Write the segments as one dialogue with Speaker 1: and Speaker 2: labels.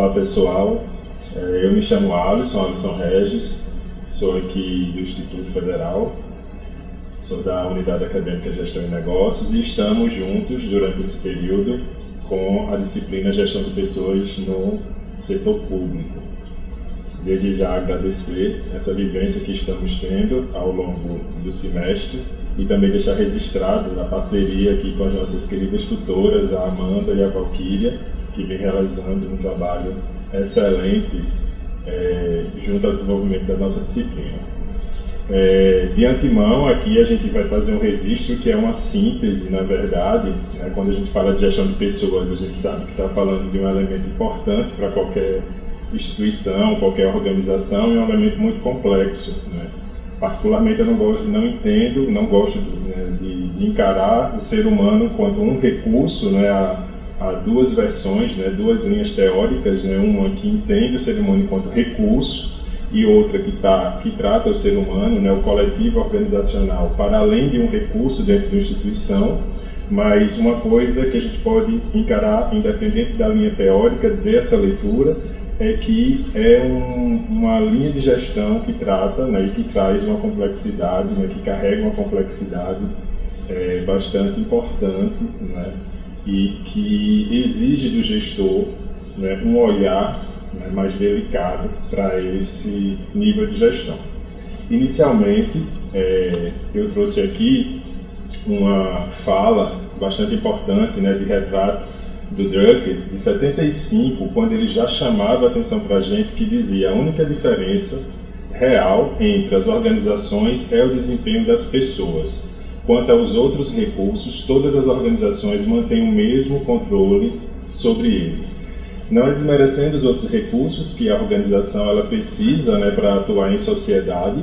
Speaker 1: Olá pessoal, eu me chamo Alisson Regis, sou aqui do Instituto Federal, sou da Unidade Acadêmica Gestão e Negócios e estamos juntos durante esse período com a disciplina Gestão de Pessoas no Setor Público. Desde já agradecer essa vivência que estamos tendo ao longo do semestre e também deixar registrado a parceria aqui com as nossas queridas tutoras, a Amanda e a Valquíria, que vem realizando um trabalho excelente junto ao desenvolvimento da nossa disciplina. De antemão, aqui a gente vai fazer um registro que é uma síntese, na verdade, né? Quando a gente fala de gestão de pessoas, a gente sabe que está falando de um elemento importante para qualquer instituição, qualquer organização, e é um elemento muito complexo, né? Particularmente eu não gosto de encarar o ser humano enquanto um recurso, né? Há duas versões, né? Duas linhas teóricas, né? Uma que entende o ser humano enquanto recurso e outra que trata o ser humano, né? O coletivo organizacional, para além de um recurso dentro de uma instituição, mas uma coisa que a gente pode encarar, independente da linha teórica dessa leitura, é que é uma linha de gestão que trata, né, e que traz uma complexidade, né, que carrega uma complexidade bastante importante, né, e que exige do gestor, né, um olhar, né, mais delicado para esse nível de gestão. Inicialmente, eu trouxe aqui uma fala bastante importante, né, de retrato do Drucker, de 75, quando ele já chamava a atenção para a gente, que dizia: a única diferença real entre as organizações é o desempenho das pessoas. Quanto aos outros recursos, todas as organizações mantêm o mesmo controle sobre eles. Não é desmerecendo os outros recursos que a organização ela precisa, né, para atuar em sociedade,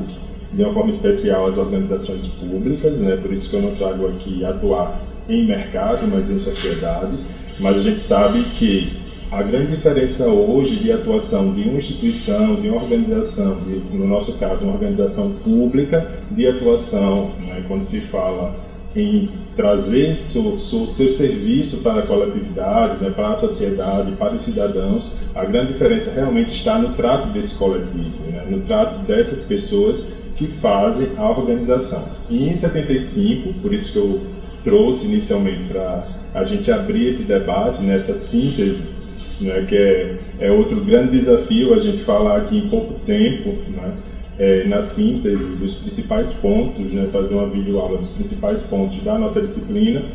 Speaker 1: de uma forma especial as organizações públicas, né, por isso que eu não trago aqui atuar em mercado, mas em sociedade. Mas a gente sabe que a grande diferença hoje de atuação de uma instituição, de uma organização, no nosso caso, uma organização pública, de atuação, né, quando se fala em trazer seu serviço para a coletividade, né, para a sociedade, para os cidadãos, a grande diferença realmente está no trato desse coletivo, né, no trato dessas pessoas que fazem a organização. E em 75, por isso que eu trouxe inicialmente para a gente abrir esse debate, nessa síntese, né, que é outro grande desafio a gente falar aqui em pouco tempo, né, na síntese dos principais pontos, né, fazer uma videoaula dos principais pontos da nossa disciplina,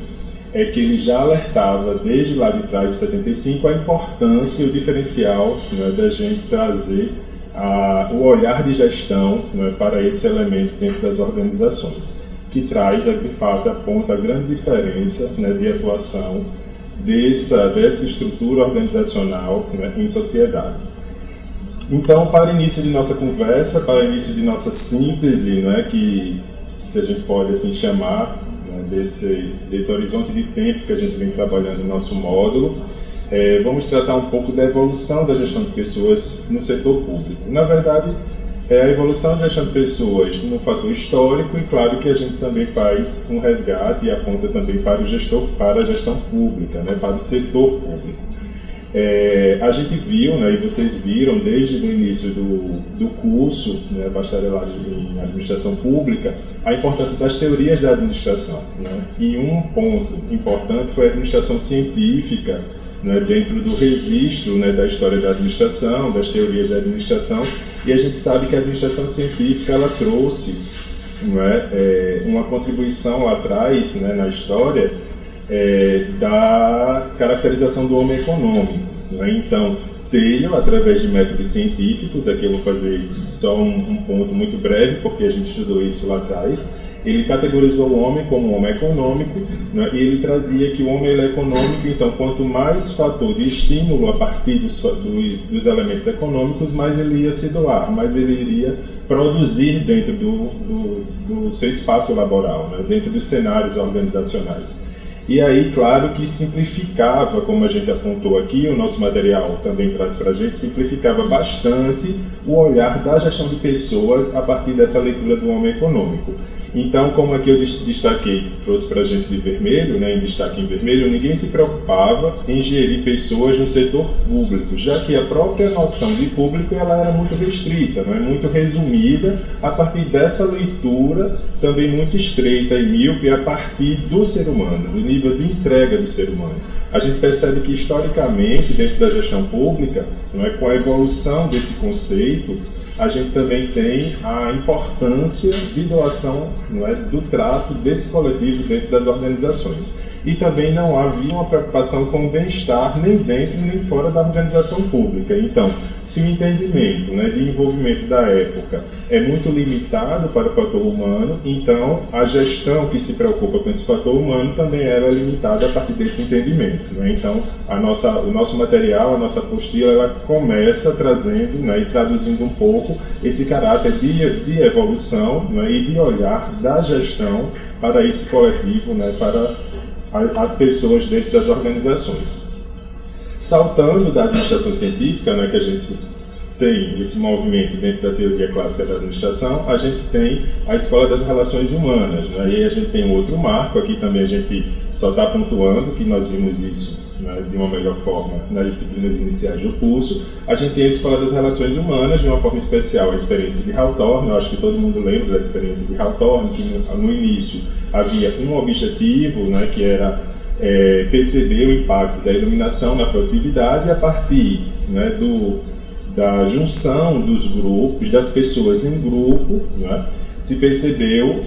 Speaker 1: é que ele já alertava desde lá de trás, de 75, a importância e o diferencial, né, da gente trazer o olhar de gestão, né, para esse elemento dentro das organizações, que traz, de fato, aponta a grande diferença, né, de atuação dessa estrutura organizacional, né, em sociedade. Então, para início de nossa conversa, para início de nossa síntese, né, que se a gente pode assim chamar, né, desse horizonte de tempo que a gente vem trabalhando no nosso módulo, vamos tratar um pouco da evolução da gestão de pessoas no setor público. Na verdade, a evolução da gestão de pessoas no fator histórico, e claro que a gente também faz um resgate e aponta também para o gestor, para a gestão pública, né, para o setor público. A gente viu, né, e vocês viram desde o início do curso, né, bacharelado em administração pública, a importância das teorias da administração, né, e um ponto importante foi a administração científica, né, dentro do registro, né, da história da administração, das teorias da administração. E a gente sabe que a administração científica ela trouxe, não é, uma contribuição lá atrás, né, na história, da caracterização do homem econômico, não é? Então, Taylor, através de métodos científicos, aqui eu vou fazer só um ponto muito breve, porque a gente estudou isso lá atrás, ele categorizou o homem como um homem econômico, né, e ele trazia que o homem ele é econômico, então quanto mais fator de estímulo a partir dos elementos econômicos, mais ele ia se doar, mais ele iria produzir dentro do seu espaço laboral, né, dentro dos cenários organizacionais. E aí, claro que simplificava, como a gente apontou aqui, o nosso material também traz para a gente, simplificava bastante o olhar da gestão de pessoas a partir dessa leitura do homem econômico. Então, como aqui eu destaquei, trouxe para a gente de vermelho, né, em destaque em vermelho, ninguém se preocupava em gerir pessoas no setor público, já que a própria noção de público ela era muito restrita, né, muito resumida a partir dessa leitura também muito estreita e míope a partir do ser humano, do nível de entrega do ser humano. A gente percebe que, historicamente, dentro da gestão pública, não é, com a evolução desse conceito, a gente também tem a importância de doação, não é, do trato desse coletivo dentro das organizações. E também não havia uma preocupação com o bem-estar nem dentro nem fora da organização pública. Então, se o entendimento, né, de envolvimento da época é muito limitado para o fator humano, então a gestão que se preocupa com esse fator humano também era limitada a partir desse entendimento. Né? Então, o nosso material, a nossa apostila, ela começa trazendo, né, e traduzindo um pouco esse caráter de evolução, né, e de olhar da gestão para esse coletivo, né, para as pessoas dentro das organizações. Saltando da administração científica, né, que a gente tem esse movimento dentro da teoria clássica da administração, a gente tem a Escola das Relações Humanas, né, e aí a gente tem um outro marco, aqui também a gente só está pontuando que nós vimos isso, né, de uma melhor forma nas disciplinas iniciais do curso. A gente tem a Escola das Relações Humanas, de uma forma especial a experiência de Hawthorne. Eu acho que todo mundo lembra da experiência de Hawthorne, que no início havia um objetivo, né, que era perceber o impacto da iluminação na produtividade, e a partir, né, da junção dos grupos, das pessoas em grupo, né, se percebeu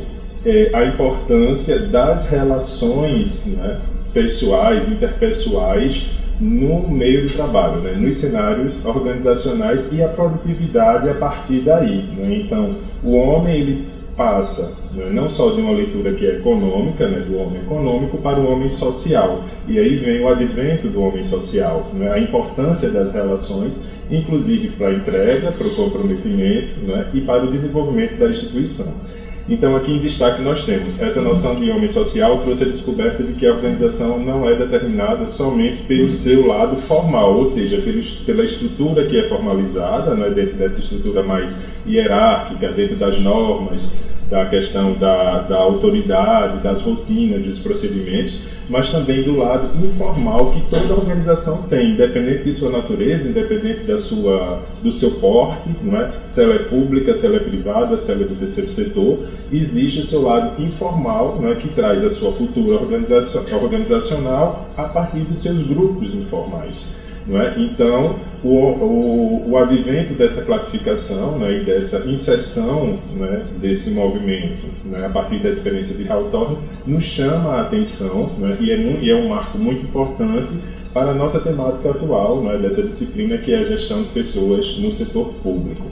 Speaker 1: a importância das relações, né, pessoais, interpessoais no meio do trabalho, né, nos cenários organizacionais, e a produtividade a partir daí. Né? Então, o homem ele passa, né, não só de uma leitura que é econômica, né, do homem econômico, para o homem social. E aí vem o advento do homem social, né, a importância das relações, inclusive para a entrega, para o comprometimento, né, e para o desenvolvimento da instituição. Então, aqui em destaque nós temos essa noção de homem social, trouxe a descoberta de que a organização não é determinada somente pelo seu lado formal, ou seja, pela estrutura que é formalizada, né, dentro dessa estrutura mais hierárquica, dentro das normas, da questão da autoridade, das rotinas, dos procedimentos, mas também do lado informal que toda organização tem, independente de sua natureza, independente do seu porte, não é? Se ela é pública, se ela é privada, se ela é do terceiro setor, existe o seu lado informal, não é? Que traz a sua cultura organizacional a partir dos seus grupos informais. Não é? Então, o advento dessa classificação, né, e dessa inserção, né, desse movimento, né, a partir da experiência de Hawthorne, nos chama a atenção, né, e é um marco muito importante para a nossa temática atual, né, dessa disciplina que é a gestão de pessoas no setor público.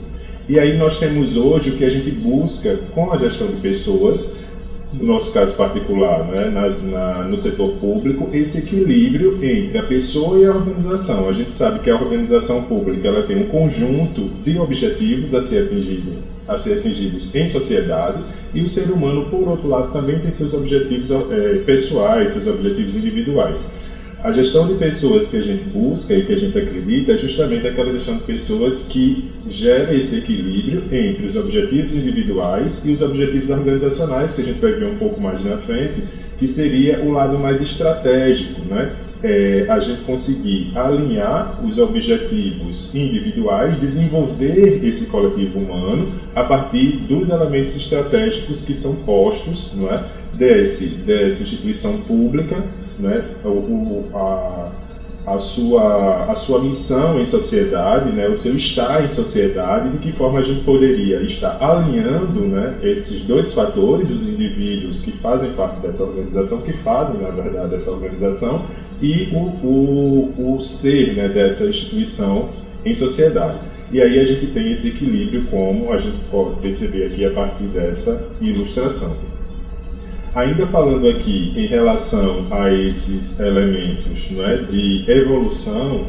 Speaker 1: E aí nós temos hoje o que a gente busca com a gestão de pessoas, no nosso caso particular, né, no setor público, esse equilíbrio entre a pessoa e a organização. A gente sabe que a organização pública ela tem um conjunto de objetivos a ser atingidos em sociedade, e o ser humano, por outro lado, também tem seus objetivos pessoais, seus objetivos individuais. A gestão de pessoas que a gente busca e que a gente acredita é justamente aquela gestão de pessoas que gera esse equilíbrio entre os objetivos individuais e os objetivos organizacionais, que a gente vai ver um pouco mais na frente, que seria o lado mais estratégico, né? A gente conseguir alinhar os objetivos individuais, desenvolver esse coletivo humano a partir dos elementos estratégicos que são postos, não é? dessa instituição pública, né, a sua missão em sociedade, né, o seu estar em sociedade, de que forma a gente poderia estar alinhando, né, esses dois fatores, os indivíduos que fazem parte dessa organização, que fazem, na verdade, essa organização, e o ser, né, dessa instituição em sociedade. E aí a gente tem esse equilíbrio, como a gente pode perceber aqui a partir dessa ilustração. Ainda falando aqui em relação a esses elementos, né, de evolução,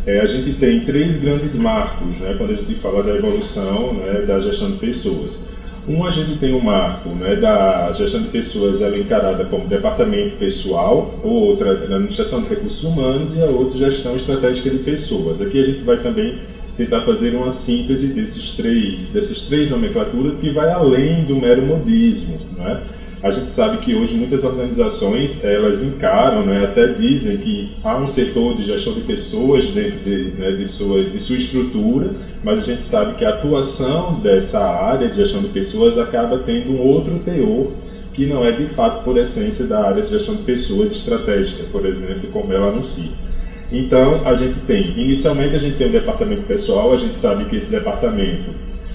Speaker 1: a gente tem três grandes marcos, né, quando a gente fala da evolução, né, da gestão de pessoas. A gente tem um marco, né, da gestão de pessoas, ela é encarada como departamento pessoal, outra da administração de recursos humanos e a outra gestão estratégica de pessoas. Aqui a gente vai também tentar fazer uma síntese dessas três nomenclaturas que vai além do mero modismo, né? A gente sabe que hoje muitas organizações, elas encaram, né, até dizem que há um setor de gestão de pessoas dentro de sua estrutura, mas a gente sabe que a atuação dessa área de gestão de pessoas acaba tendo um outro teor, que não é de fato por essência da área de gestão de pessoas estratégica, por exemplo, como ela anuncia. Então, inicialmente a gente tem um departamento pessoal, a gente sabe que esse departamento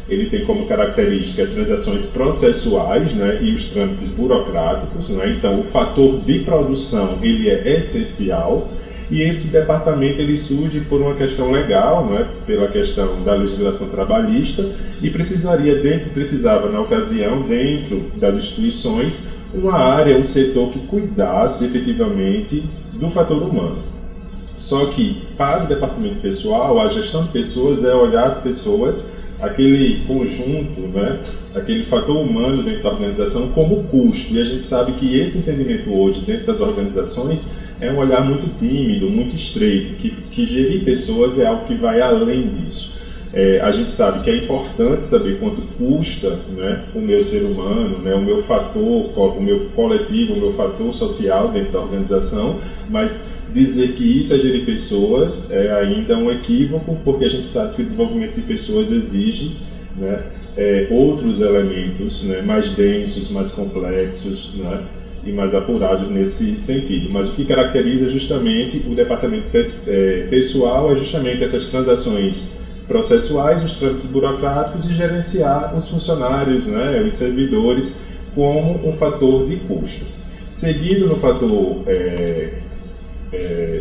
Speaker 1: ele tem como característica as transações processuais, né, e os trâmites burocráticos, né? Então o fator de produção ele é essencial e esse departamento ele surge por uma questão legal, né, pela questão da legislação trabalhista e precisava na ocasião dentro das instituições uma área, um setor que cuidasse efetivamente do fator humano. Só que para o departamento pessoal a gestão de pessoas é olhar as pessoas, aquele conjunto, né, aquele fator humano dentro da organização como custo. E a gente sabe que esse entendimento hoje dentro das organizações é um olhar muito tímido, muito estreito, que gerir pessoas é algo que vai além disso. A gente sabe que é importante saber quanto custa, né, o meu ser humano, né, o meu fator, o meu coletivo, o meu fator social dentro da organização, mas dizer que isso é gerir pessoas é ainda um equívoco, porque a gente sabe que o desenvolvimento de pessoas exige, né, outros elementos, né, mais densos, mais complexos, né, e mais apurados nesse sentido. Mas o que caracteriza justamente o departamento pessoal é justamente essas transações processuais, os trâmites burocráticos e gerenciar os funcionários, né, os servidores como um fator de custo. Seguindo no fator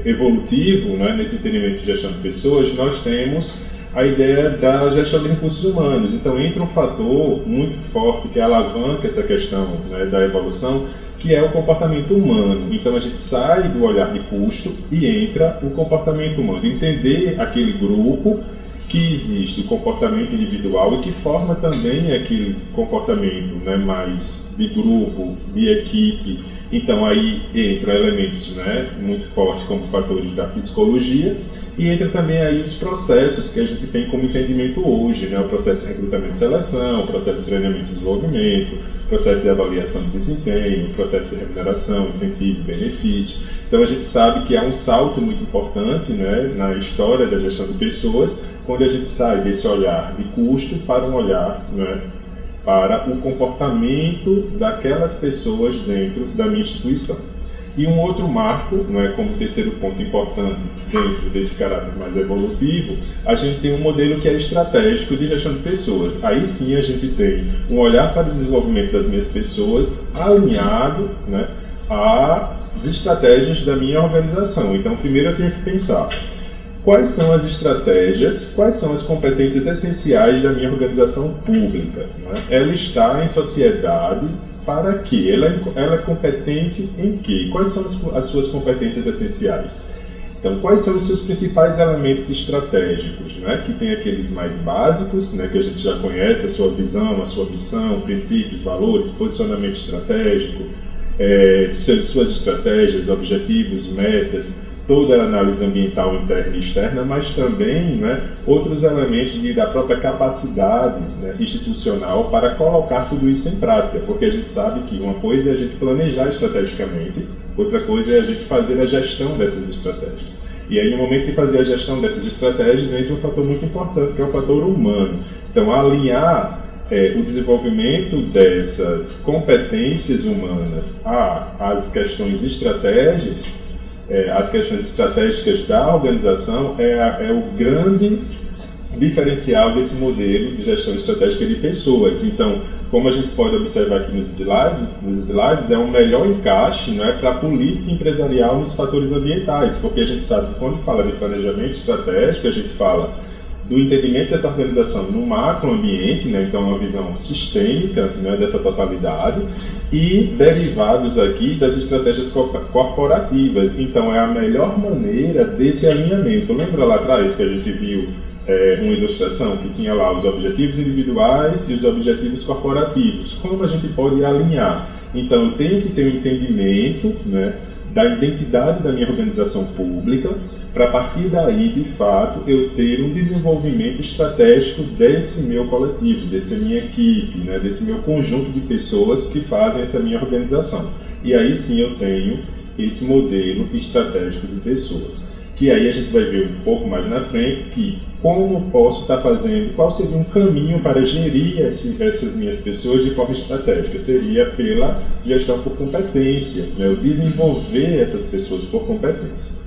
Speaker 1: evolutivo, né, nesse entendimento de gestão de pessoas, nós temos a ideia da gestão de recursos humanos. Então entra um fator muito forte que alavanca essa questão, né, da evolução, que é o comportamento humano. Então a gente sai do olhar de custo e entra o comportamento humano, entender aquele grupo que existe o comportamento individual e que forma também aquele comportamento, né, mais de grupo, de equipe. Então aí entram elementos, né, muito fortes como fatores da psicologia e entra também aí os processos que a gente tem como entendimento hoje, né, o processo de recrutamento e seleção, o processo de treinamento e desenvolvimento, o processo de avaliação de desempenho, o processo de remuneração, incentivo, benefício. Então a gente sabe que há um salto muito importante, né, na história da gestão de pessoas, quando a gente sai desse olhar de custo para um olhar, né, para o comportamento daquelas pessoas dentro da minha instituição. E um outro marco, né, como terceiro ponto importante dentro desse caráter mais evolutivo, a gente tem um modelo que é estratégico de gestão de pessoas. Aí sim a gente tem um olhar para o desenvolvimento das minhas pessoas alinhado, né, às estratégias da minha organização. Então primeiro eu tenho que pensar quais são as estratégias, quais são as competências essenciais da minha organização pública, né? Ela está em sociedade para quê? Ela é competente em quê? Quais são as suas competências essenciais? Então, quais são os seus principais elementos estratégicos, né? Que tem aqueles mais básicos, né, que a gente já conhece, a sua visão, a sua missão, princípios, valores, posicionamento estratégico, suas estratégias, objetivos, metas, toda a análise ambiental interna e externa, mas também, né, outros elementos da própria capacidade, né, institucional para colocar tudo isso em prática, porque a gente sabe que uma coisa é a gente planejar estrategicamente, outra coisa é a gente fazer a gestão dessas estratégias. E aí, no momento de fazer a gestão dessas estratégias, entra um fator muito importante, que é o fator humano. Então, alinhar o desenvolvimento dessas competências humanas às questões estratégicas, as questões estratégicas da organização é o grande diferencial desse modelo de gestão estratégica de pessoas. Então, como a gente pode observar aqui nos slides é um melhor encaixe, não é, para a política empresarial nos fatores ambientais, porque a gente sabe que quando fala de planejamento estratégico, a gente fala do entendimento dessa organização no macroambiente, né, então uma visão sistêmica, né, dessa totalidade, e derivados aqui das estratégias corporativas. Então é a melhor maneira desse alinhamento. Lembra lá atrás que a gente viu uma ilustração que tinha lá os objetivos individuais e os objetivos corporativos. Como a gente pode alinhar? Então, eu tenho que ter um entendimento, né, da identidade da minha organização pública, para a partir daí, de fato, eu ter um desenvolvimento estratégico desse meu coletivo, dessa minha equipe, né, desse meu conjunto de pessoas que fazem essa minha organização. E aí sim eu tenho esse modelo estratégico de pessoas. Que aí a gente vai ver um pouco mais na frente que como posso estar fazendo, qual seria um caminho para gerir essas minhas pessoas de forma estratégica. Seria pela gestão por competência, né? Eu desenvolver essas pessoas por competência.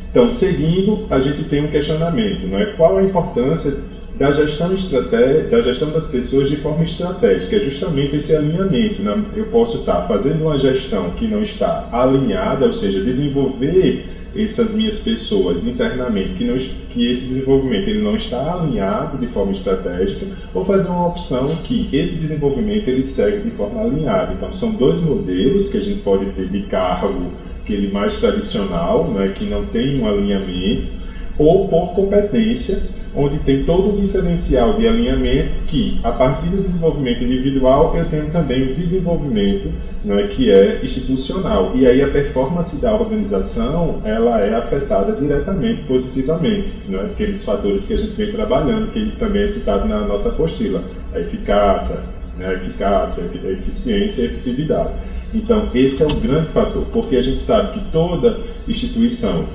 Speaker 1: Então, seguindo, a gente tem um questionamento, não é? Qual a importância da gestão das pessoas de forma estratégica? É justamente esse alinhamento, né? Eu posso estar fazendo uma gestão que não está alinhada, ou seja, desenvolver essas minhas pessoas internamente, que esse desenvolvimento ele não está alinhado de forma estratégica, ou fazer uma opção que esse desenvolvimento ele segue de forma alinhada. Então, são dois modelos que a gente pode ter de cargo, aquele mais tradicional, né, que não tem um alinhamento, ou por competência, onde tem todo o diferencial de alinhamento que, a partir do desenvolvimento individual, eu tenho também o desenvolvimento, né, que é institucional. E aí a performance da organização ela é afetada diretamente, positivamente. Né? Aqueles fatores que a gente vem trabalhando, que também é citado na nossa apostila. A eficácia, né, a eficiência e a efetividade. Então, esse é o grande fator, porque a gente sabe que toda instituição,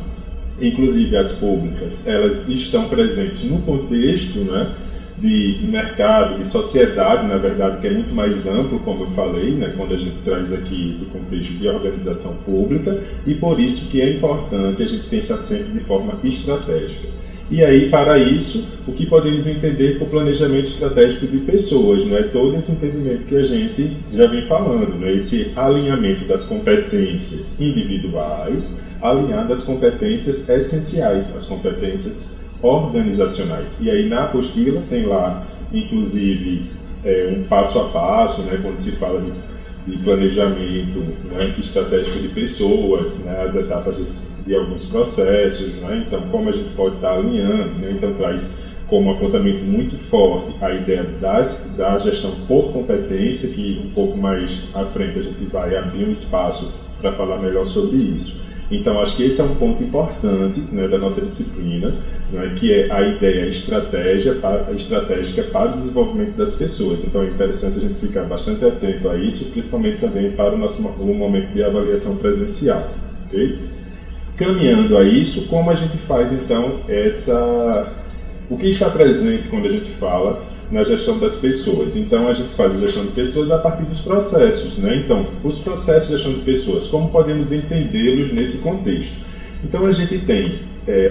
Speaker 1: inclusive as públicas, elas estão presentes no contexto, né, de mercado, de sociedade, na verdade, que é muito mais amplo, como eu falei, né, quando a gente traz aqui esse contexto de organização pública, e por isso que é importante a gente pensar sempre de forma estratégica. E aí, para isso, o que podemos entender por planejamento estratégico de pessoas, né? Todo esse entendimento que a gente já vem falando, né? Esse alinhamento das competências individuais, alinhado às competências essenciais, as competências organizacionais. E aí, na apostila, tem lá, inclusive, um passo a passo, né? Quando se fala de planejamento, né, estratégico de pessoas, né, as etapas de alguns processos, né, então como a gente pode estar alinhando, né, então traz como apontamento muito forte a ideia da gestão por competência, que um pouco mais à frente a gente vai abrir um espaço para falar melhor sobre isso. Então, acho que esse é um ponto importante, né, da nossa disciplina, né, que é a ideia estratégica para o desenvolvimento das pessoas. Então, é interessante a gente ficar bastante atento a isso, principalmente também para o momento de avaliação presencial. Okay? Caminhando a isso, como a gente faz, então, o que está presente quando a gente fala na gestão das pessoas? Então, a gente faz a gestão de pessoas a partir dos processos, né? Então, os processos de gestão de pessoas, como podemos entendê-los nesse contexto? Então, a gente tem,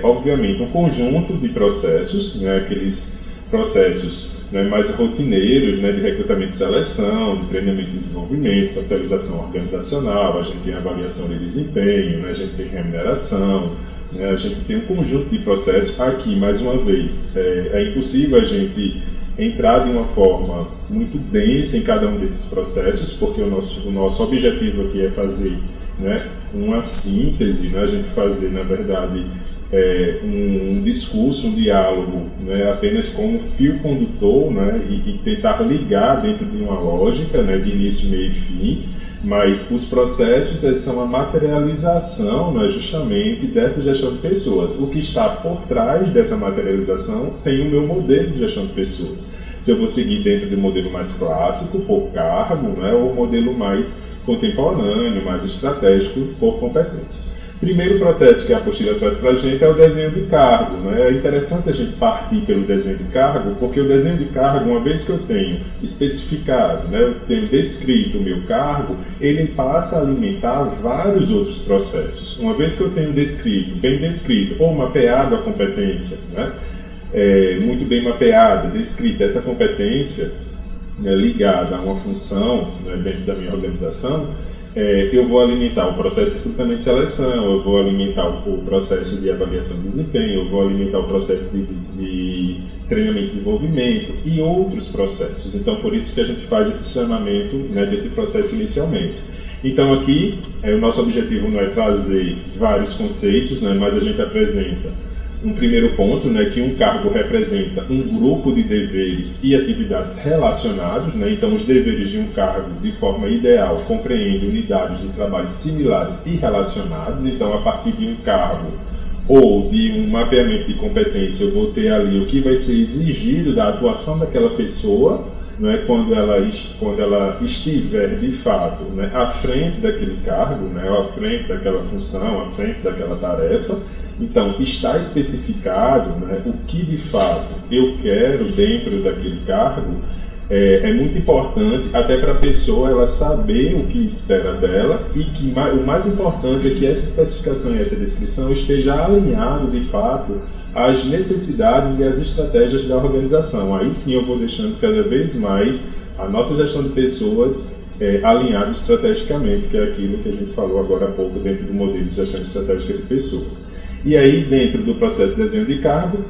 Speaker 1: obviamente, um conjunto de processos, né? Aqueles processos, né, mais rotineiros, né, de recrutamento e seleção, de treinamento e desenvolvimento, socialização organizacional, a gente tem avaliação de desempenho, né, a gente tem remuneração, né, a gente tem um conjunto de processos. Aqui, mais uma vez, é impossível a gente entrar de uma forma muito densa em cada um desses processos, porque o nosso objetivo aqui é fazer, né, uma síntese, né, a gente fazer, na verdade, um discurso, um diálogo, né, apenas como fio condutor, né, e tentar ligar dentro de uma lógica, né, de início, meio e fim, mas os processos são a materialização, né, justamente dessa gestão de pessoas. O que está por trás dessa materialização tem o meu modelo de gestão de pessoas. Se eu vou seguir dentro do modelo mais clássico, por cargo, né, ou o modelo mais contemporâneo, mais estratégico, por competência. Primeiro processo que a apostila traz para a gente é o desenho de cargo, né? É interessante a gente partir pelo desenho de cargo, porque o desenho de cargo, uma vez que eu tenho especificado, né, eu tenho descrito o meu cargo, ele passa a alimentar vários outros processos. Uma vez que eu tenho descrito, bem descrito, ou mapeado a competência, né, muito bem mapeada, descrita essa competência, né, ligada a uma função, né, dentro da minha organização, eu vou alimentar o processo de recrutamento e seleção, eu vou alimentar o processo de avaliação de desempenho, eu vou alimentar o processo de treinamento e desenvolvimento e outros processos. Então, por isso que a gente faz esse chamamento, né, desse processo inicialmente. Então, aqui, o nosso objetivo não é trazer vários conceitos, né, mas a gente apresenta um primeiro ponto, né, que um cargo representa um grupo de deveres e atividades relacionados, né, então os deveres de um cargo, de forma ideal, compreendem unidades de trabalho similares e relacionados, então a partir de um cargo ou de um mapeamento de competência eu vou ter ali o que vai ser exigido da atuação daquela pessoa, né, quando ela estiver de fato, né, à frente daquele cargo, né, à frente daquela função, à frente daquela tarefa. Então, está especificado, né, o que de fato eu quero dentro daquele cargo. É muito importante até para a pessoa ela saber o que espera dela e que o mais importante é que essa especificação e essa descrição esteja alinhado de fato às necessidades e às estratégias da organização. Aí sim eu vou deixando cada vez mais a nossa gestão de pessoas alinhada estrategicamente, que é aquilo que a gente falou agora há pouco dentro do modelo de gestão estratégica de pessoas. E aí dentro do processo de desenho de cargo,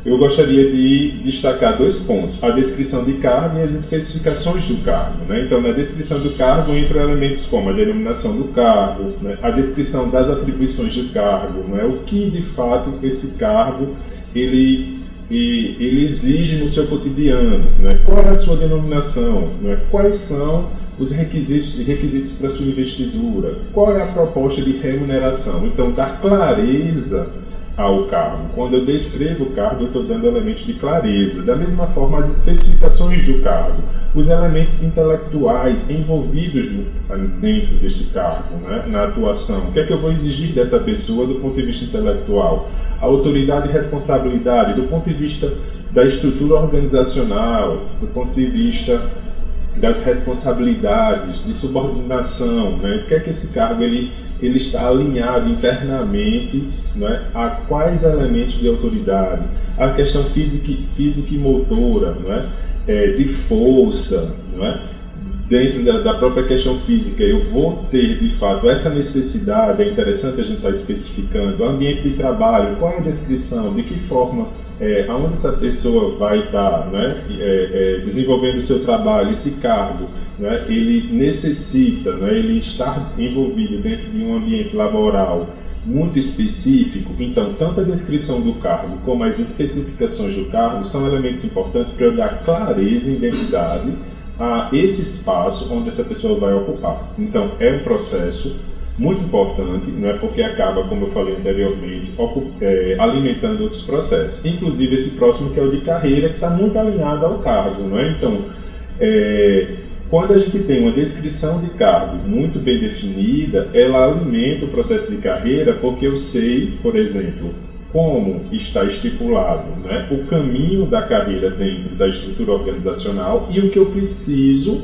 Speaker 1: eu gostaria de destacar 2 pontos: a descrição de cargo e as especificações do cargo, né? Então, na descrição do cargo entram elementos como a denominação do cargo, né? A descrição das atribuições do cargo, né? O que de fato esse cargo ele exige no seu cotidiano, né? Qual é a sua denominação, né? Quais são os requisitos para sua investidura, qual é a proposta de remuneração. Então, dar clareza ao cargo. Quando eu descrevo o cargo, eu estou dando elementos de clareza. Da mesma forma, as especificações do cargo, os elementos intelectuais envolvidos dentro deste cargo, né, na atuação. O que é que eu vou exigir dessa pessoa do ponto de vista intelectual? A autoridade e responsabilidade do ponto de vista da estrutura organizacional, do ponto de vista das responsabilidades, de subordinação, né? O que é que esse cargo ele está alinhado internamente, né, a quais elementos de autoridade, a questão física e motora, né, de força, né, dentro da própria questão física, eu vou ter de fato essa necessidade. É interessante a gente estar especificando o ambiente de trabalho, qual é a descrição, de que forma, aonde essa pessoa vai estar, né, desenvolvendo o seu trabalho, esse cargo, né, ele necessita, né, ele estar envolvido dentro de um ambiente laboral muito específico. Então, tanto a descrição do cargo como as especificações do cargo são elementos importantes para eu dar clareza e identidade a esse espaço onde essa pessoa vai ocupar. Então, é um processo muito importante, não é, porque acaba, como eu falei anteriormente, alimentando outros processos, inclusive esse próximo, que é o de carreira, que está muito alinhado ao cargo, não é? Então, quando a gente tem uma descrição de cargo muito bem definida, ela alimenta o processo de carreira, porque eu sei, por exemplo, como está estipulado, né, o caminho da carreira dentro da estrutura organizacional e o que eu preciso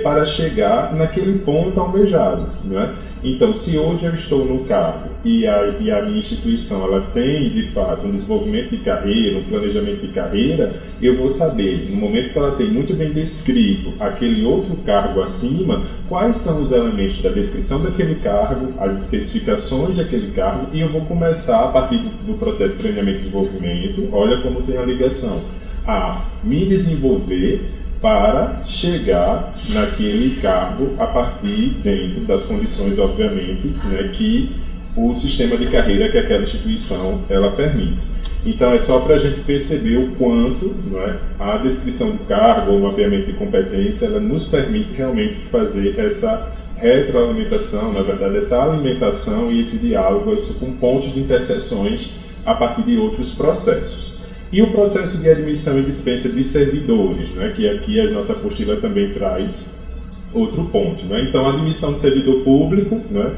Speaker 1: para chegar naquele ponto almejado, né? Então, se hoje eu estou no cargo e a minha instituição ela tem, de fato, um desenvolvimento de carreira, um planejamento de carreira, eu vou saber, no momento que ela tem muito bem descrito aquele outro cargo acima, quais são os elementos da descrição daquele cargo, as especificações daquele cargo, e eu vou começar, a partir do processo de treinamento e desenvolvimento, olha como tem a ligação, a me desenvolver para chegar naquele cargo a partir dentro das condições, obviamente, né, que o sistema de carreira que aquela instituição ela permite. Então é só para a gente perceber o quanto, né, a descrição do cargo ou o mapeamento de competência ela nos permite realmente fazer essa retroalimentação, na verdade essa alimentação e esse diálogo com pontos de interseções a partir de outros processos. E o processo de admissão e dispensa de servidores, né, que aqui a nossa apostila também traz outro ponto, né? Então, a admissão de servidor público, né,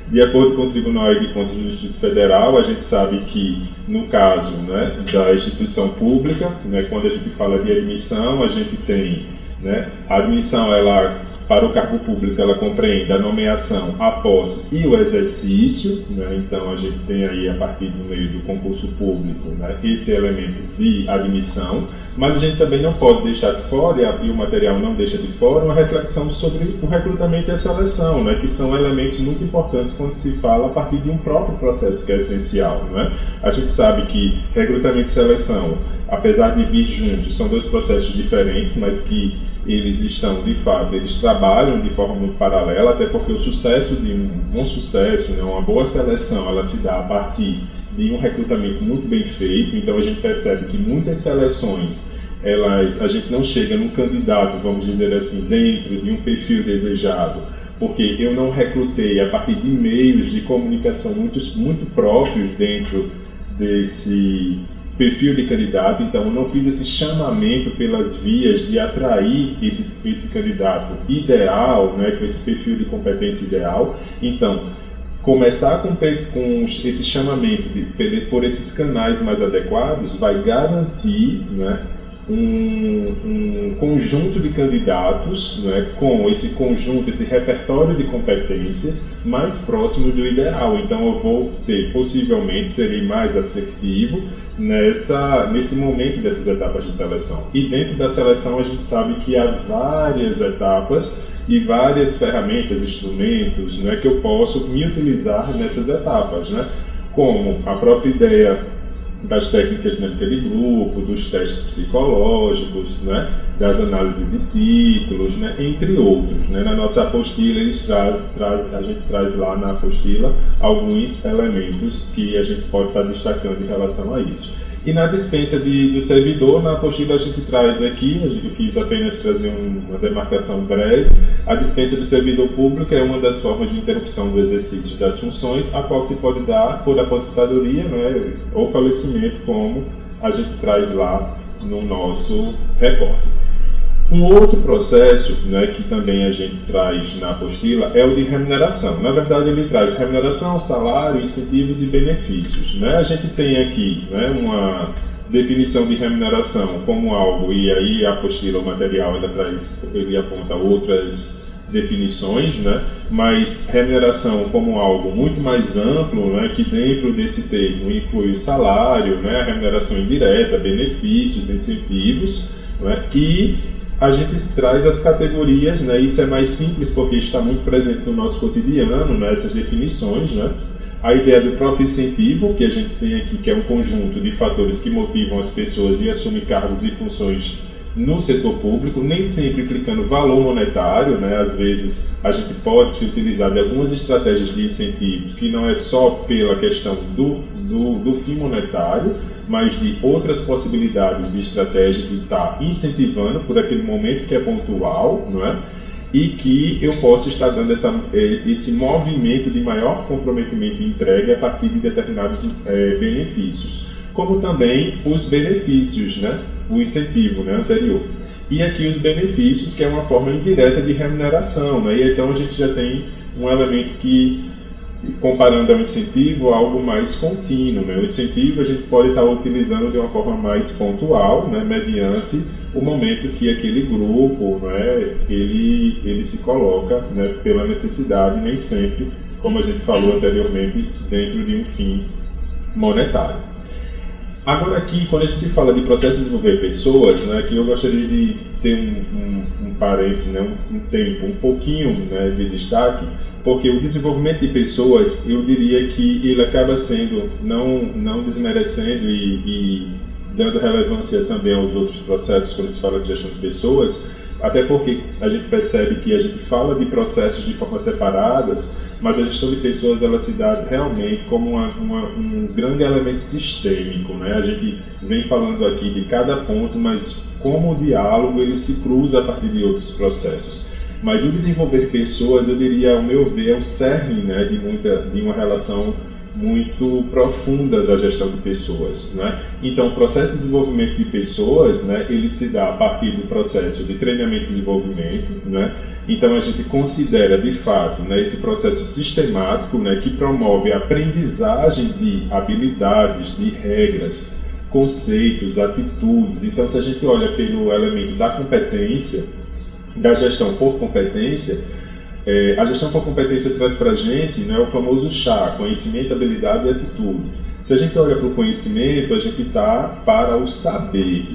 Speaker 1: de acordo com o Tribunal de Contas do Distrito Federal, a gente sabe que, no caso, né, da instituição pública, né, quando a gente fala de admissão, a gente tem, né, a admissão, ela, para o cargo público, ela compreende a nomeação, a posse e o exercício, né? Então a gente tem aí, a partir do meio do concurso público, né, esse elemento de admissão, mas a gente também não pode deixar de fora, e o material não deixa de fora, uma reflexão sobre o recrutamento e a seleção, né, que são elementos muito importantes quando se fala a partir de um próprio processo que é essencial, né? A gente sabe que recrutamento e seleção, apesar de vir juntos, são 2 processos diferentes, mas que eles estão, de fato, eles trabalham de forma muito paralela, até porque o sucesso de um bom sucesso, né, uma boa seleção, ela se dá a partir de um recrutamento muito bem feito. Então a gente percebe que muitas seleções, a gente não chega num candidato, vamos dizer assim, dentro de um perfil desejado, porque eu não recrutei a partir de meios de comunicação muito próprios dentro desse perfil de candidato. Então eu não fiz esse chamamento pelas vias de atrair esse candidato ideal, né, com esse perfil de competência ideal. Então, começar com esse chamamento por esses canais mais adequados vai garantir, né, um conjunto de candidatos, né, com esse conjunto, esse repertório de competências mais próximo do ideal. Então eu possivelmente serei mais assertivo nesse momento dessas etapas de seleção. E dentro da seleção a gente sabe que há várias etapas e várias ferramentas, instrumentos, né, que eu posso me utilizar nessas etapas, né, como a própria ideia das técnicas de dinâmica de grupo, dos testes psicológicos, né, das análises de títulos, né, entre outros. Né. Na nossa apostila, a gente traz lá na apostila alguns elementos que a gente pode estar destacando em relação a isso. E na dispensa do servidor, na apostila a gente traz aqui, eu quis apenas trazer uma demarcação breve, a dispensa do servidor público é uma das formas de interrupção do exercício das funções, a qual se pode dar por aposentadoria, né, ou falecimento, como a gente traz lá no nosso reporte. Um outro processo, né, que também a gente traz na apostila é o de remuneração. Na verdade, ele traz remuneração, salário, incentivos e benefícios. Né? A gente tem aqui, né, uma definição de remuneração como algo, e aí a apostila, o material, ele aponta outras definições, né? Mas remuneração como algo muito mais amplo, né, que dentro desse termo inclui o salário, né, a remuneração indireta, benefícios, incentivos, né, e a gente traz as categorias, né? Isso é mais simples porque está muito presente no nosso cotidiano, né? Essas definições, né? A ideia do próprio incentivo, que a gente tem aqui, que é um conjunto de fatores que motivam as pessoas a assumir cargos e funções no setor público, nem sempre implicando valor monetário, né? Às vezes a gente pode se utilizar de algumas estratégias de incentivo, que não é só pela questão do fim monetário, mas de outras possibilidades de estratégia de estar incentivando por aquele momento que é pontual, não é? E que eu posso estar dando esse movimento de maior comprometimento e entrega a partir de determinados benefícios, como também os benefícios, né? O incentivo, né, anterior. E aqui os benefícios, que é uma forma indireta de remuneração, né? E então a gente já tem um elemento que, comparando ao incentivo, algo mais contínuo, né? O incentivo a gente pode estar utilizando de uma forma mais pontual, né, mediante o momento que aquele grupo, né, ele se coloca, né, pela necessidade, nem sempre, como a gente falou anteriormente, dentro de um fim monetário. Agora aqui, quando a gente fala de processo de desenvolver pessoas, né, que eu gostaria de ter um parênteses, né, um tempo, um pouquinho, né, de destaque, porque o desenvolvimento de pessoas, eu diria que ele acaba sendo, não desmerecendo e dando relevância também aos outros processos quando a gente fala de gestão de pessoas, até porque a gente percebe que a gente fala de processos de formas separadas, mas a gestão de pessoas ela se dá realmente como um grande elemento sistêmico, né? A gente vem falando aqui de cada ponto, mas como o diálogo ele se cruza a partir de outros processos. Mas o desenvolver pessoas, eu diria, ao meu ver, é o cerne, né, de uma relação muito profunda da gestão de pessoas, né? Então, o processo de desenvolvimento de pessoas, né, ele se dá a partir do processo de treinamento e desenvolvimento, né? Então, a gente considera, de fato, né, esse processo sistemático, né, que promove a aprendizagem de habilidades, de regras, conceitos, atitudes. Então, se a gente olha pelo elemento da competência, da gestão por competência, a gestão por competência traz para a gente, né, o famoso chá, conhecimento, habilidade e atitude. Se a gente olha para o conhecimento, a gente está para o saber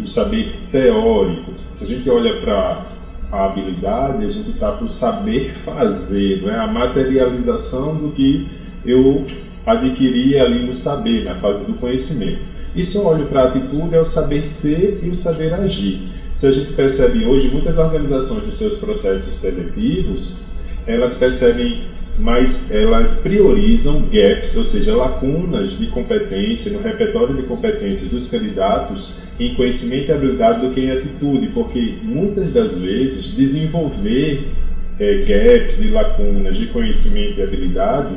Speaker 1: teórico. Se a gente olha para a habilidade, a gente está para o saber fazer, né, a materialização do que eu adquiri ali no saber, na fase do conhecimento. E se eu olho para a atitude, é o saber ser e o saber agir. Se a gente percebe hoje, muitas organizações dos seus processos seletivos, elas percebem mas elas priorizam gaps, ou seja, lacunas de competência, no repertório de competências dos candidatos em conhecimento e habilidade do que em atitude, porque muitas das vezes desenvolver gaps e lacunas de conhecimento e habilidade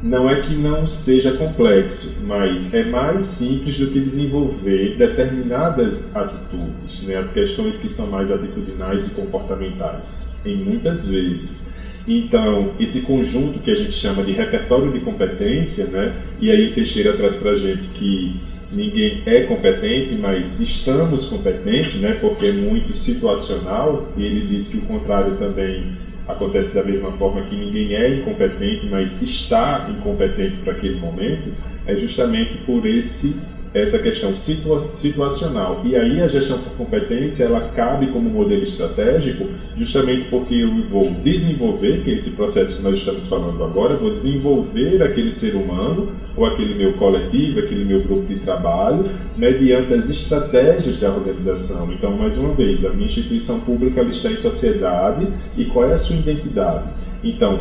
Speaker 1: não é que não seja complexo, mas é mais simples do que desenvolver determinadas atitudes, né? As questões que são mais atitudinais e comportamentais, em muitas vezes. Então, esse conjunto que a gente chama de repertório de competência, né? E aí o Teixeira traz para a gente que ninguém é competente, mas estamos competentes, né? Porque é muito situacional, e ele diz que o contrário também acontece da mesma forma, que ninguém é incompetente, mas está incompetente para aquele momento, é justamente por essa questão situacional. E aí a gestão por competência, ela cabe como modelo estratégico, justamente porque eu vou desenvolver, que é esse processo que nós estamos falando agora, eu vou desenvolver aquele ser humano, ou aquele meu coletivo, aquele meu grupo de trabalho, mediante as estratégias da organização. Então, mais uma vez, a minha instituição pública ela está em sociedade, e qual é a sua identidade? Então,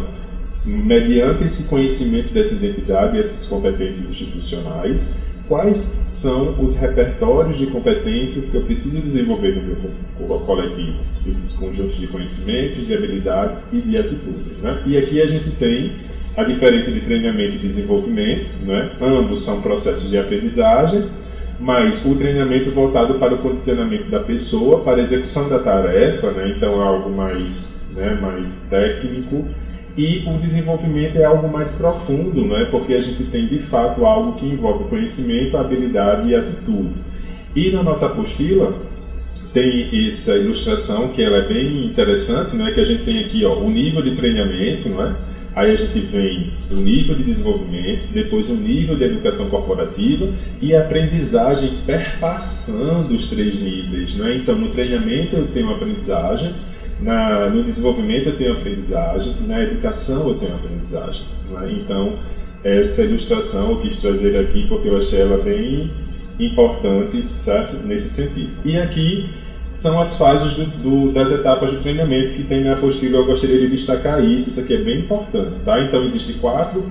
Speaker 1: mediante esse conhecimento dessa identidade e essas competências institucionais, quais são os repertórios de competências que eu preciso desenvolver no meu coletivo? Esses conjuntos de conhecimentos, de habilidades e de atitudes, né? E aqui a gente tem a diferença de treinamento e desenvolvimento, né? Ambos são processos de aprendizagem, mas o treinamento voltado para o condicionamento da pessoa, para a execução da tarefa, né? Então é algo mais, né, mais técnico. E o desenvolvimento é algo mais profundo, né? Porque a gente tem, de fato, algo que envolve conhecimento, habilidade e atitude. E na nossa apostila tem essa ilustração que ela é bem interessante, né? Que a gente tem aqui, ó, o nível de treinamento, não é? Aí a gente vem o nível de desenvolvimento, depois o nível de educação corporativa e a aprendizagem perpassando os 3 níveis, né? Então, no treinamento eu tenho aprendizagem, no desenvolvimento eu tenho aprendizagem, na educação eu tenho aprendizagem, né? Então, essa ilustração eu quis trazer aqui porque eu achei ela bem importante, certo? Nesse sentido. E aqui são as fases das etapas do treinamento que tem na apostila. Eu gostaria de destacar isso aqui é bem importante, tá? Então, existem quatro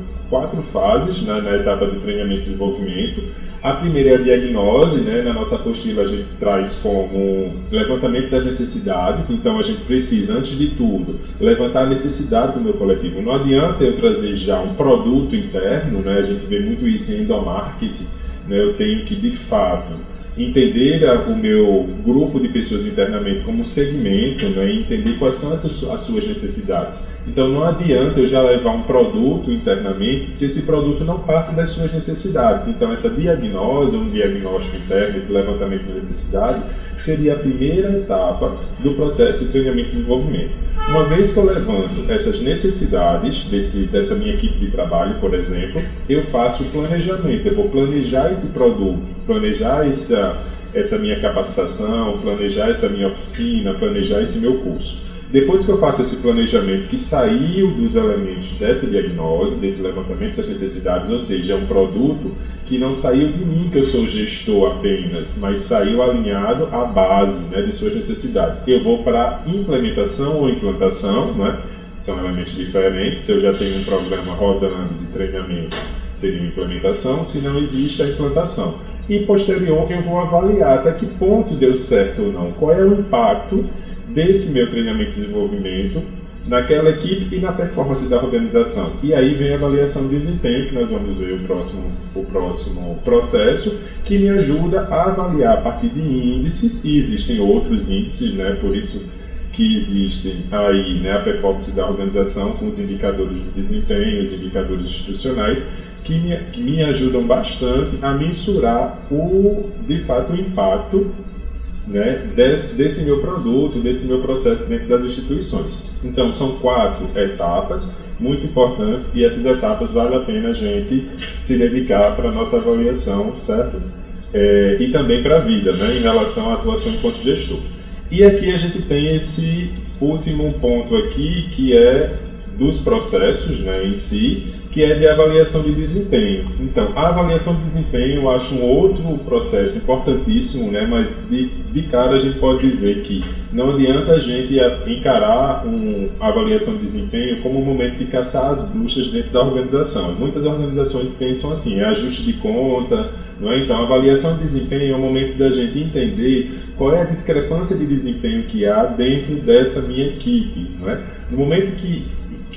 Speaker 1: fases, né, na etapa do treinamento e desenvolvimento. A primeira é a diagnose, né? Na nossa apostila a gente traz como levantamento das necessidades. Então, a gente precisa, antes de tudo, levantar a necessidade do meu coletivo. Não adianta eu trazer já um produto interno, né? A gente vê muito isso em endomarketing, né? Eu tenho que, de fato, entender o meu grupo de pessoas internamente como um segmento, né, e entender quais são as suas necessidades. Então, não adianta eu já levar um produto internamente se esse produto não parte das suas necessidades. Então, essa diagnose, um diagnóstico interno, esse levantamento da necessidade, seria a primeira etapa do processo de treinamento e desenvolvimento. Uma vez que eu levanto essas necessidades dessa minha equipe de trabalho, por exemplo, eu faço o planejamento, eu vou planejar esse produto, planejar essa minha capacitação, planejar essa minha oficina, planejar esse meu curso. Depois que eu faço esse planejamento que saiu dos elementos dessa diagnose, desse levantamento das necessidades, ou seja, é um produto que não saiu de mim, que eu sou gestor apenas, mas saiu alinhado à base, né, de suas necessidades. Eu vou para implementação ou implantação, né, são elementos diferentes. Se eu já tenho um programa rodando de treinamento, seria uma implementação, se não existe a implantação. E posterior eu vou avaliar até que ponto deu certo ou não, qual é o impacto desse meu treinamento e desenvolvimento naquela equipe e na performance da organização. E aí vem a avaliação de desempenho, que nós vamos ver o próximo processo, que me ajuda a avaliar a partir de índices, e existem outros índices, né, por isso que existem aí, né, a performance da organização com os indicadores de desempenho, os indicadores institucionais, que me ajudam bastante a mensurar de fato o impacto, né, desse meu produto, desse meu processo dentro das instituições. Então, são 4 etapas muito importantes e essas etapas vale a pena a gente se dedicar para a nossa avaliação, certo? E também para a vida, né, em relação à atuação enquanto gestor. E aqui a gente tem esse último ponto aqui, que é dos processos, né, em si, que é de avaliação de desempenho. Então, a avaliação de desempenho eu acho um outro processo importantíssimo, né? Mas de cara a gente pode dizer que não adianta a gente encarar a avaliação de desempenho como um momento de caçar as bruxas dentro da organização. Muitas organizações pensam assim, é ajuste de conta, não é? Então, a avaliação de desempenho é o momento da gente entender qual é a discrepância de desempenho que há dentro dessa minha equipe, não é? No momento que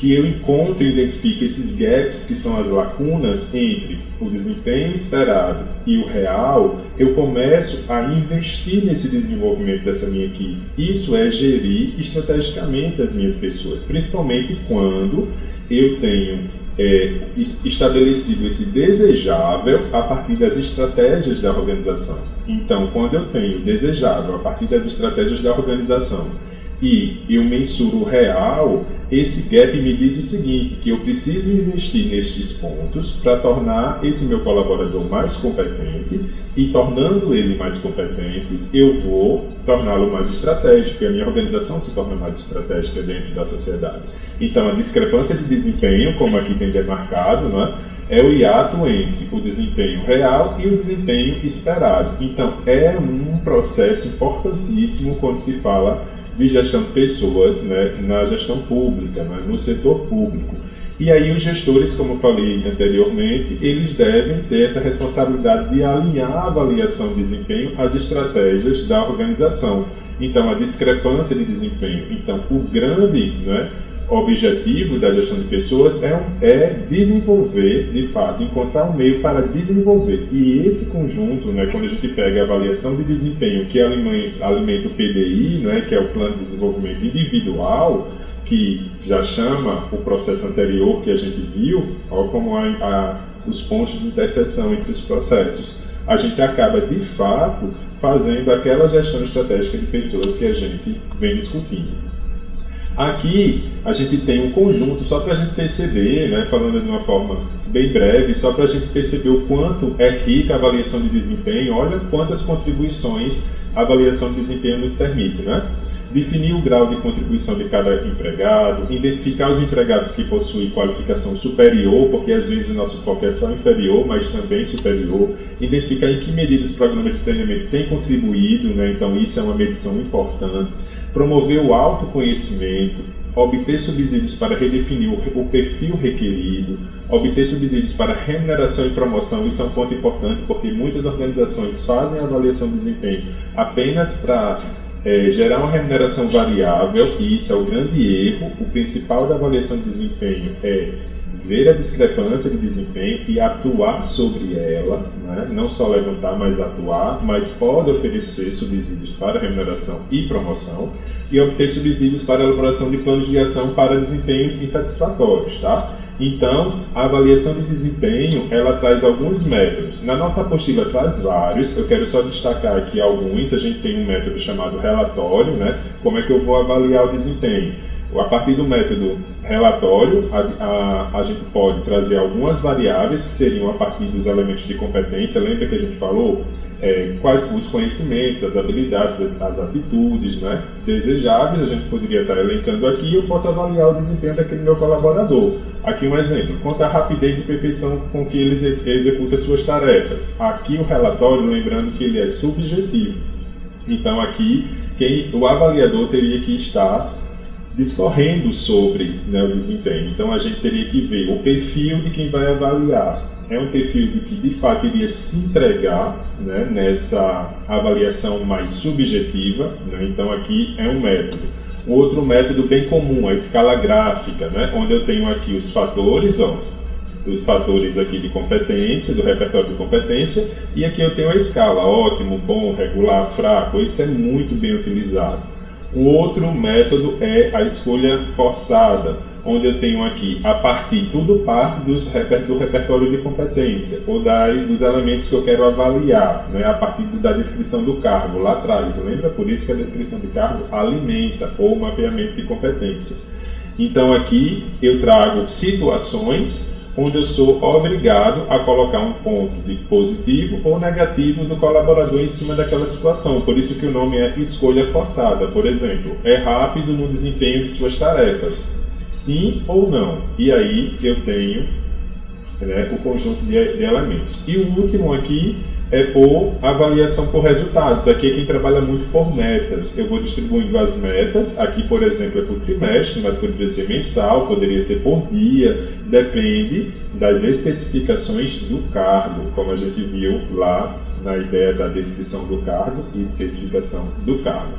Speaker 1: eu encontro e identifico esses gaps, que são as lacunas entre o desempenho esperado e o real, eu começo a investir nesse desenvolvimento dessa minha equipe. Isso é gerir estrategicamente as minhas pessoas, principalmente quando eu tenho estabelecido esse desejável a partir das estratégias da organização. Então, quando eu tenho desejável a partir das estratégias da organização e eu mensuro o real, esse gap me diz o seguinte, que eu preciso investir nestes pontos para tornar esse meu colaborador mais competente e, tornando ele mais competente, eu vou torná-lo mais estratégico e a minha organização se torna mais estratégica dentro da sociedade. Então, a discrepância de desempenho, como aqui tem demarcado, né, é o hiato entre o desempenho real e o desempenho esperado. Então, é um processo importantíssimo quando se fala de gestão de pessoas, né, na gestão pública, né, no setor público. E aí os gestores, como eu falei anteriormente, eles devem ter essa responsabilidade de alinhar a avaliação de desempenho às estratégias da organização. Então, a discrepância de desempenho. Então, o grande, né, objetivo da gestão de pessoas é desenvolver, de fato, encontrar um meio para desenvolver. E esse conjunto, né, quando a gente pega a avaliação de desempenho, que alimenta o PDI, né, que é o Plano de Desenvolvimento Individual, que já chama o processo anterior que a gente viu, olha como os pontos de interseção entre os processos. A gente acaba, de fato, fazendo aquela gestão estratégica de pessoas que a gente vem discutindo. Aqui a gente tem um conjunto, só para a gente perceber, né, falando de uma forma bem breve, só para a gente perceber o quanto é rica a avaliação de desempenho, olha quantas contribuições a avaliação de desempenho nos permite, né? Definir o grau de contribuição de cada empregado, identificar os empregados que possuem qualificação superior, porque às vezes o nosso foco é só inferior, mas também superior, identificar em que medida os programas de treinamento têm contribuído, né? Então isso é uma medição importante, promover o autoconhecimento, obter subsídios para redefinir o perfil requerido, obter subsídios para remuneração e promoção. Isso é um ponto importante, porque muitas organizações fazem a avaliação de desempenho apenas para gerar uma remuneração variável, e isso é o grande erro. O principal da avaliação de desempenho é ver a discrepância de desempenho e atuar sobre ela, né? Não só levantar, mas atuar, mas pode oferecer subsídios para remuneração e promoção e obter subsídios para a elaboração de planos de ação para desempenhos insatisfatórios, tá? Então, a avaliação de desempenho, ela traz alguns métodos. Na nossa apostila traz vários, eu quero só destacar aqui alguns. A gente tem um método chamado relatório, né? Como é que eu vou avaliar o desempenho? A partir do método relatório, a gente pode trazer algumas variáveis que seriam a partir dos elementos de competência. Lembra que a gente falou quais os conhecimentos, as habilidades, as atitudes, né, desejáveis. A gente poderia estar elencando aqui e eu posso avaliar o desempenho daquele meu colaborador. Aqui um exemplo, quanto à rapidez e perfeição com que ele executa suas tarefas. Aqui o relatório, lembrando que ele é subjetivo. Então aqui o avaliador teria que estar discorrendo sobre, né, o desempenho. Então a gente teria que ver o perfil de quem vai avaliar. É um perfil de que de fato iria se entregar, né, nessa avaliação mais subjetiva, né? Então aqui é um método. Um outro método bem comum, a escala gráfica, né, onde eu tenho aqui os fatores, os fatores aqui de competência, do repertório de competência, e aqui eu tenho a escala, ótimo, bom, regular, fraco. Isso é muito bem utilizado. Um outro método é a escolha forçada, onde eu tenho aqui, tudo parte do repertório de competência, ou dos elementos que eu quero avaliar, né, a partir da descrição do cargo, lá atrás. Lembra? Por isso que a descrição de cargo alimenta o mapeamento de competência. Então aqui eu trago situações onde eu sou obrigado a colocar um ponto de positivo ou negativo do colaborador em cima daquela situação. Por isso que o nome é escolha forçada. Por exemplo, é rápido no desempenho de suas tarefas, sim ou não. E aí eu tenho né, o conjunto de elementos. E o último aqui é por avaliação por resultados. Aqui é quem trabalha muito por metas. Eu vou distribuindo as metas. Aqui, por exemplo, é por trimestre, mas poderia ser mensal, poderia ser por dia. Depende das especificações do cargo, como a gente viu lá na ideia da descrição do cargo e especificação do cargo.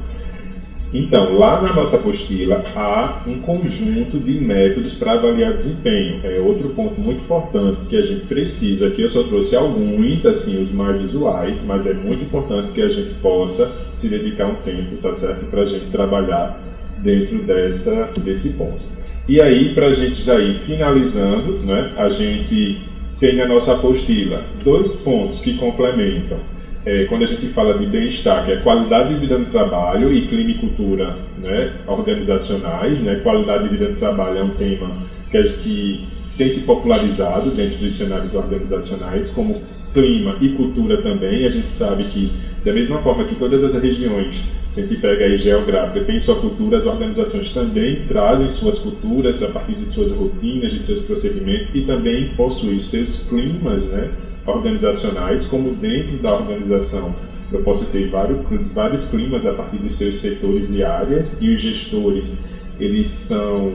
Speaker 1: Então, lá na nossa apostila há um conjunto de métodos para avaliar desempenho. É outro ponto muito importante que a gente precisa, aqui eu só trouxe alguns, assim, os mais usuais, mas é muito importante que a gente possa se dedicar um tempo, tá certo? Para a gente trabalhar dentro desse ponto. E aí, para a gente já ir finalizando, né, a gente tem na nossa apostila 2 pontos que complementam. Quando a gente fala de bem-estar, que é qualidade de vida no trabalho e clima e cultura, né, organizacionais, né, qualidade de vida no trabalho é um tema que tem se popularizado dentro dos cenários organizacionais, como clima e cultura também. A gente sabe que, da mesma forma que todas as regiões, se a gente pega aí geográfica, tem sua cultura, as organizações também trazem suas culturas a partir de suas rotinas, de seus procedimentos, e também possuem seus climas, né, organizacionais, como dentro da organização eu posso ter vários climas a partir dos seus setores e áreas, e os gestores, eles são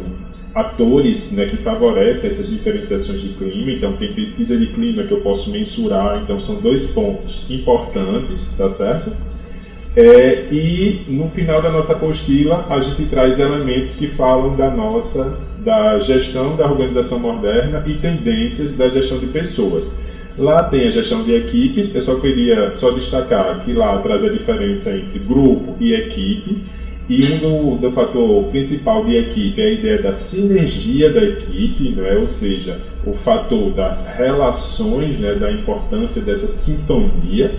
Speaker 1: atores, né, que favorecem essas diferenciações de clima. Então tem pesquisa de clima que eu posso mensurar, então são 2 pontos importantes, tá certo? E no final da nossa apostila a gente traz elementos que falam da gestão da organização moderna e tendências da gestão de pessoas. Lá tem a gestão de equipes. Eu só queria destacar que lá traz a diferença entre grupo e equipe, e do fator principal de equipe é a ideia da sinergia da equipe, né? Ou seja, o fator das relações, né? Da importância dessa sintonia.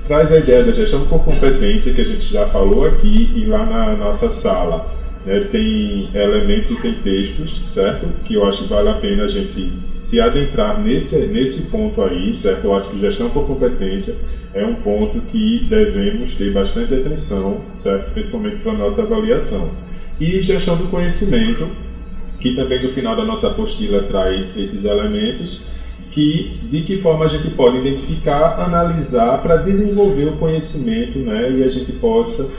Speaker 1: Traz a ideia da gestão por competência, que a gente já falou aqui, e lá na nossa sala, né, tem elementos e tem textos, certo? Que eu acho que vale a pena a gente se adentrar nesse ponto aí, certo? Eu acho que gestão por competência é um ponto que devemos ter bastante atenção, certo? Principalmente para a nossa avaliação. E gestão do conhecimento, que também no final da nossa apostila traz esses elementos, de que forma a gente pode identificar, analisar para desenvolver o conhecimento, né, e a gente possa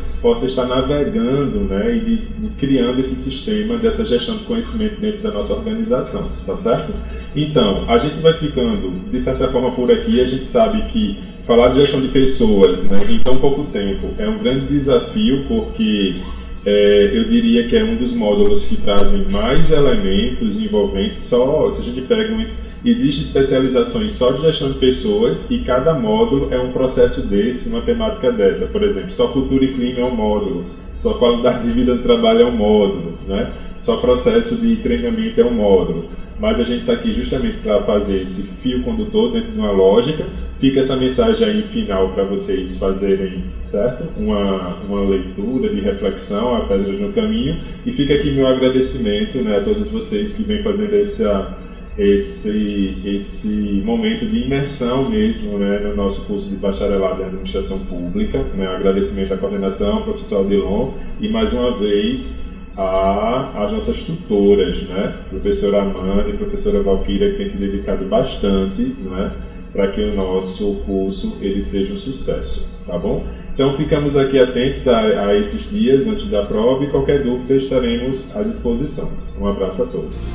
Speaker 1: estar navegando, né, e criando esse sistema dessa gestão de conhecimento dentro da nossa organização, tá certo? Então, a gente vai ficando, de certa forma, por aqui. A gente sabe que falar de gestão de pessoas, né, em tão pouco tempo é um grande desafio, porque eu diria que é um dos módulos que trazem mais elementos envolventes. Se a gente pega existe especializações só de gestão de pessoas, e cada módulo é um processo uma temática dessa. Por exemplo, só cultura e clima é um módulo, só qualidade de vida no trabalho é um módulo, né? Só processo de treinamento é um módulo. Mas a gente está aqui justamente para fazer esse fio condutor dentro de uma lógica. Fica essa mensagem aí final para vocês fazerem, certo? Uma leitura de reflexão, a pedra no caminho. E fica aqui meu agradecimento, né, a todos vocês que vêm fazendo esse momento de imersão mesmo, né, no nosso curso de bacharelado em administração pública, né? Agradecimento à coordenação, professor Adilon, e mais uma vez às nossas tutoras, né, professora Amanda e professora Valquíria, que têm se dedicado bastante, né, para que o nosso curso ele seja um sucesso, tá bom? Então ficamos aqui atentos a esses dias antes da prova, e qualquer dúvida estaremos à disposição. Um abraço a todos.